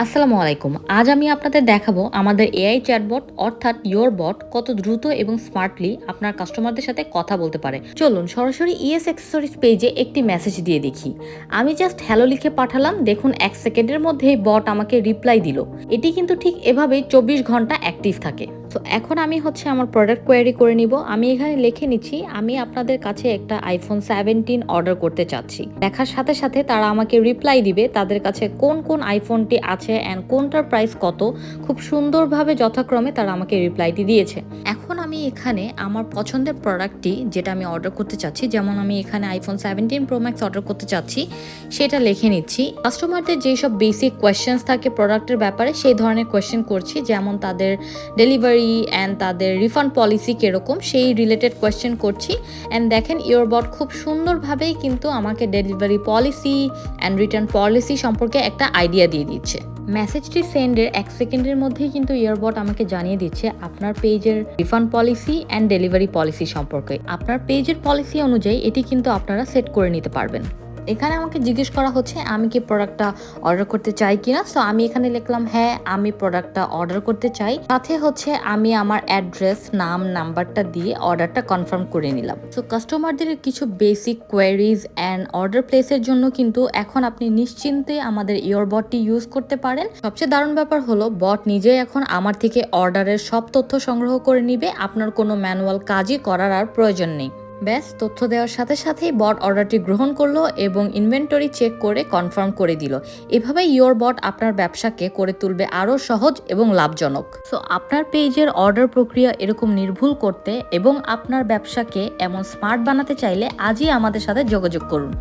আসসালামু আলাইকুম। আজ আমি আপনাদের দেখাবো আমাদের এআই চ্যাটবট অর্থাৎ ইওর বট কত দ্রুত এবং স্মার্টলি আপনার কাস্টমারদের সাথে কথা বলতে পারে। চলুন সরাসরি ইএস অ্যাক্সেসরিজ পেজে একটি মেসেজ দিয়ে দেখি। আমি জাস্ট হ্যালো লিখে পাঠালাম, দেখুন ১ সেকেন্ডের মধ্যেই বট আমাকে রিপ্লাই দিল। এটি কিন্তু ঠিক এভাবেই ২৪ ঘন্টা অ্যাক্টিভ থাকে। তো এখন আমি আমার প্রোডাক্ট কোয়েরি করে নিব। আমি এখানে লিখে নিচ্ছি আমি আপনাদের কাছে একটা iPhone 17 অর্ডার করতে চাচ্ছি। লেখার সাথে সাথে তারা আমাকে রিপ্লাই দিবে তাদের কাছে কোন আইফোনটি আছে অ্যান্ড কোনটার প্রাইস কত। খুব সুন্দরভাবে যথাক্রমে তারা আমাকে রিপ্লাইটি দিয়েছে। এখন আমি এখানে আমার পছন্দের প্রোডাক্টটি যেটা আমি অর্ডার করতে চাচ্ছি, যেমন আমি এখানে iPhone 17 Pro Max অর্ডার করতে চাচ্ছি, সেটা লিখে নিচ্ছি। কাস্টমারদের যেসব বেসিক কোয়েশ্চেন্স থাকে প্রোডাক্টের ব্যাপারে সেই ধরনের কোয়েশ্চেন করছি, যেমন তাদের ডেলিভারি অ্যান্ড তাদের রিফান্ড পলিসি কিরকম সেই রিলেটেড কোয়েশ্চেন করছি। অ্যান্ড দেখেন ইওরবট খুব সুন্দরভাবেই কিন্তু আমাকে delivery policy and return policy সম্পর্কে একটা আইডিয়া দিয়ে দিচ্ছে। মেসেজটি সেন্ডের ১ সেকেন্ডের মধ্যেই কিন্তু ইওরবট আমাকে জানিয়ে দিচ্ছে আপনার পেজের refund policy and delivery policy সম্পর্কে। আপনার পেজের পলিসি অনুযায়ী এটি কিন্তু আপনারা সেট করে নিতে পারবেন। এখানে আমাকে জিজ্ঞেস করা হচ্ছে আমি কি প্রোডাক্টটা অর্ডার করতে চাই কিনা। সো আমি এখানে লিখলাম হ্যাঁ আমি প্রোডাক্টটা অর্ডার করতে চাই। সাথে আমি আমার অ্যাড্রেস, নাম, নাম্বারটা দিয়ে অর্ডারটা কনফার্ম করে নিলাম। সো কাস্টমারদের কিছু বেসিক কোয়েরিজ অ্যান্ড অর্ডার প্লেসের জন্য কিন্তু এখন আপনি নিশ্চিন্তে আমাদের ইওরবটটি ইউজ করতে পারেন। সবচেয়ে দারুণ ব্যাপার হলো বট নিজেই এখন আমার থেকে অর্ডারের সব তথ্য সংগ্রহ করে নিবে। আপনার কোনো ম্যানুয়াল কাজই করার আর প্রয়োজন নেই। ব্যাস তথ্য দেওয়ার সাথে সাথেই বট অর্ডারটি গ্রহণ করলো এবং ইনভেন্টরি চেক করে কনফার্ম করে দিল। এভাবে ইওর বট আপনার ব্যবসাকে করে তুলবে আরও সহজ এবং লাভজনক। সো আপনার পেজের অর্ডার প্রক্রিয়া এরকম নির্ভুল করতে এবং আপনার ব্যবসাকে এমন স্মার্ট বানাতে চাইলে আজই আমাদের সাথে যোগাযোগ করুন।